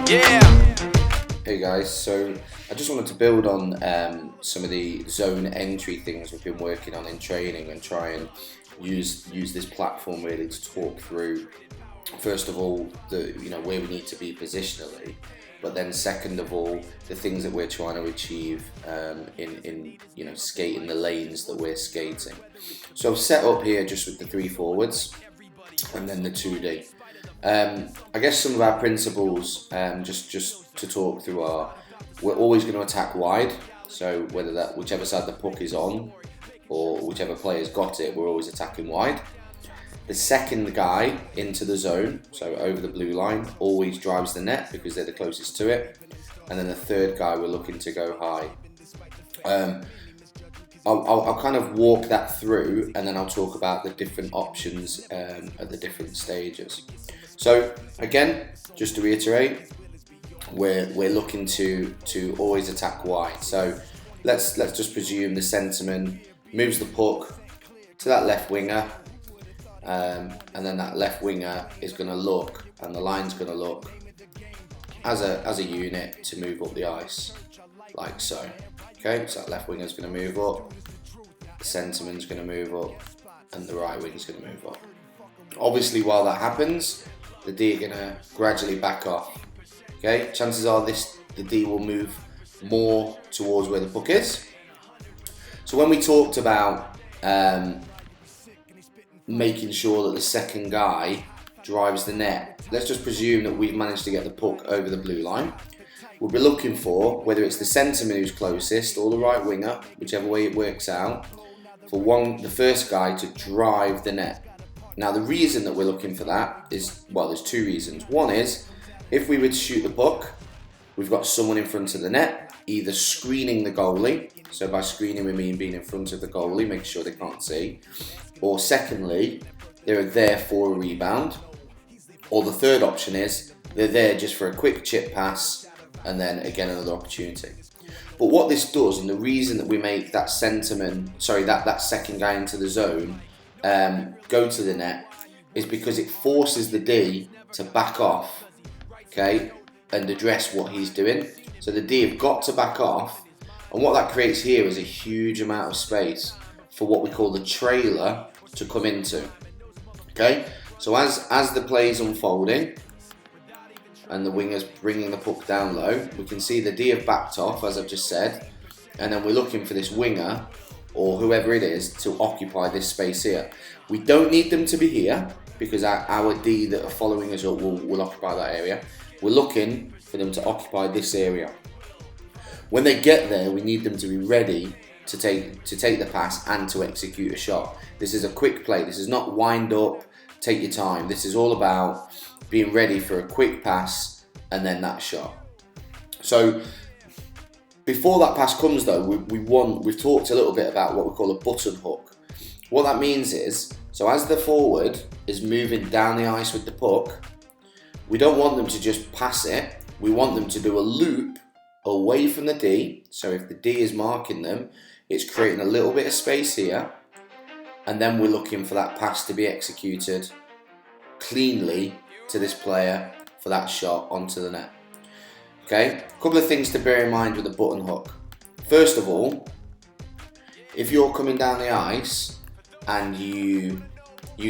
Hey guys, so I just wanted to build on some of the zone entry things we've been working on in training and try and use this platform really to talk through, first of all, where we need to be positionally, but then second of all, the things that we're trying to achieve in skating the lanes that we're skating. So I've set up here just with the 3 forwards and then the 2D. I guess some of our principles, just to talk through, are we're always going to attack wide. So whether that whichever side the puck is on or whichever player's got it, we're always attacking wide. The second guy into the zone, so over the blue line, always drives the net because they're the closest to it. And then the third guy, we're looking to go high. I'll kind of walk that through, and then I'll talk about the different options at the different stages. So again, just to reiterate, we're looking to always attack wide. So let's just presume the centreman moves the puck to that left winger, and then that left winger is going to look, and the line's going to look as a unit to move up the ice, like so. Okay, so that left winger is going to move up, the centreman's going to move up, and the right wing's going to move up. Obviously, while that happens, the D are going to gradually back off. Okay, chances are the D will move more towards where the puck is. So when we talked about making sure that the second guy drives the net, let's just presume that we've managed to get the puck over the blue line. We'll be looking for, whether it's the centreman who's closest or the right winger, whichever way it works out, for the first guy to drive the net. Now the reason that we're looking for that is, well, there's 2 reasons. One is, if we were to shoot the puck, we've got someone in front of the net, either screening the goalie, so by screening we mean being in front of the goalie, making sure they can't see, or secondly, they're there for a rebound, or the third option is, they're there just for a quick chip pass, and then again another opportunity. But what this does, and the reason that we make that that second guy into the zone go to the net, is because it forces the D to back off, okay, and address what he's doing. So the D have got to back off, and what that creates here is a huge amount of space for what we call the trailer to come into. Okay, so as the play is unfolding and the winger's bringing the puck down low, we can see the D have backed off, as I've just said, and then we're looking for this winger or whoever it is to occupy this space here. We don't need them to be here because our D that are following us up will occupy that area. We're looking for them to occupy this area. When they get there, we need them to be ready to take the pass and to execute a shot. This is a quick play. This is not wind up, take your time. This is all about being ready for a quick pass and then that shot. So before that pass comes though, we've talked a little bit about what we call a button hook. What that means is, so as the forward is moving down the ice with the puck, we don't want them to just pass it. We want them to do a loop away from the D. So if the D is marking them, it's creating a little bit of space here, and then we're looking for that pass to be executed cleanly to this player for that shot onto the net. Okay, a couple of things to bear in mind with the button hook. First of all, if you're coming down the ice and you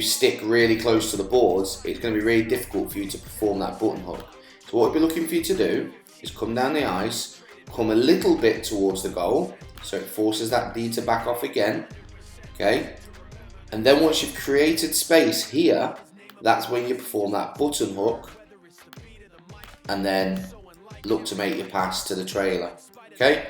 stick really close to the boards, it's going to be really difficult for you to perform that button hook. So what we'll be looking for you to do is come down the ice, come a little bit towards the goal, so it forces that D to back off again, okay? And then once you've created space here, that's when you perform that button hook, and then look to make your pass to the trailer, okay?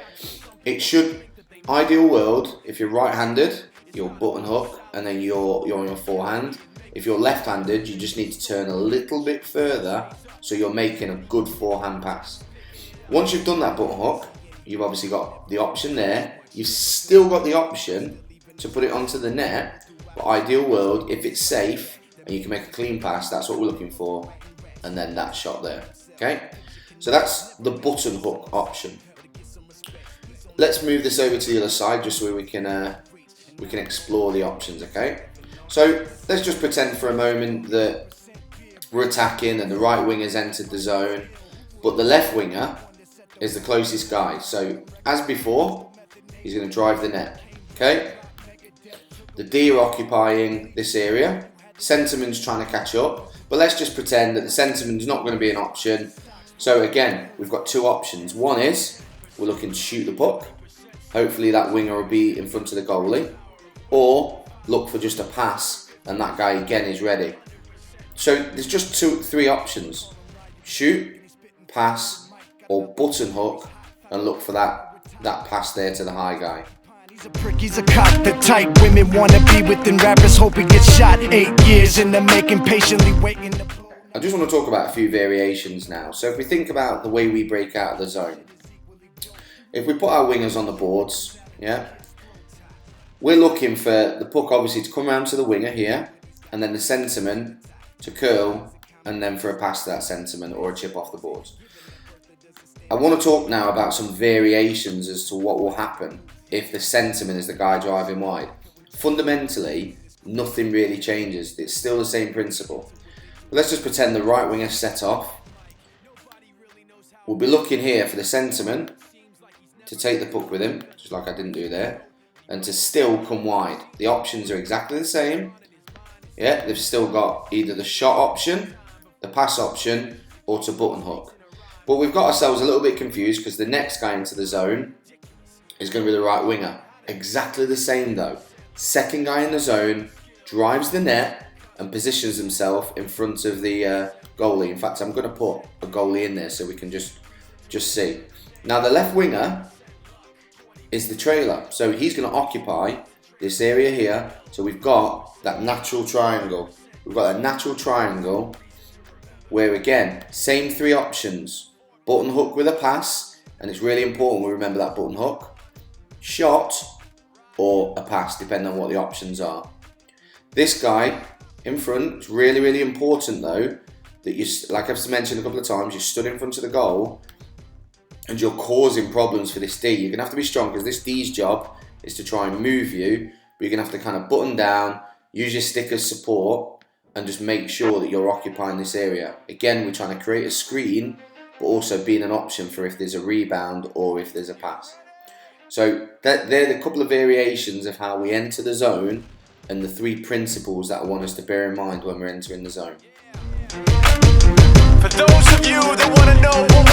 It should, ideal world, if you're right-handed, you'll button hook, and then you're on your forehand. If you're left-handed, you just need to turn a little bit further, so you're making a good forehand pass. Once you've done that button hook, you've obviously got the option there. You've still got the option to put it onto the net, but ideal world, if it's safe, and you can make a clean pass, that's what we're looking for, and then that shot there, okay? So that's the button hook option. Let's move this over to the other side just so we can explore the options, okay? So let's just pretend for a moment that we're attacking and the right wing has entered the zone. but the left winger is the closest guy. So as before, he's going to drive the net. Okay? The D are occupying this area. Centreman's trying to catch up, but let's just pretend that the centreman's not going to be an option. So again, we've got two options. One is we're looking to shoot the puck. Hopefully that winger will be in front of the goalie, or look for just a pass and that guy again is ready. So there's just three options: shoot, pass, or button hook and look for that pass there to the high guy. He's a prick, he's a cock, the type women wanna be within. Rappers hope he gets shot. 8 years in the making, patiently waiting to... I just want to talk about a few variations now. So if we think about the way we break out of the zone, if we put our wingers on the boards, yeah, we're looking for the puck obviously to come around to the winger here, and then the centreman to curl, and then for a pass to that centreman or a chip off the boards. I want to talk now about some variations as to what will happen if the centreman is the guy driving wide. Fundamentally, nothing really changes. It's still the same principle. But let's just pretend the right winger set off. We'll be looking here for the centreman to take the puck with him, just like I didn't do there, and to still come wide. The options are exactly the same. Yeah, they've still got either the shot option, the pass option, or to button hook. But we've got ourselves a little bit confused because the next guy into the zone is going to be the right winger. Exactly the same though. Second guy in the zone drives the net and positions himself in front of the goalie. In fact, I'm going to put a goalie in there so we can just see. Now the left winger is the trailer, so he's going to occupy this area here. So we've got that natural triangle. We've got a natural triangle where again, same three options: button hook with a pass, and it's really important we remember that button hook, shot, or a pass, depending on what the options are. This guy in front, it's really, really important though, that you, like I've mentioned a couple of times, you stood in front of the goal and you're causing problems for this D. You're going to have to be strong because this D's job is to try and move you, but you're going to have to kind of button down, use your stick as support, and just make sure that you're occupying this area. Again, we're trying to create a screen, but also being an option for if there's a rebound or if there's a pass. So they're the couple of variations of how we enter the zone and the three principles that I want us to bear in mind when we're entering the zone. For those of you that want to know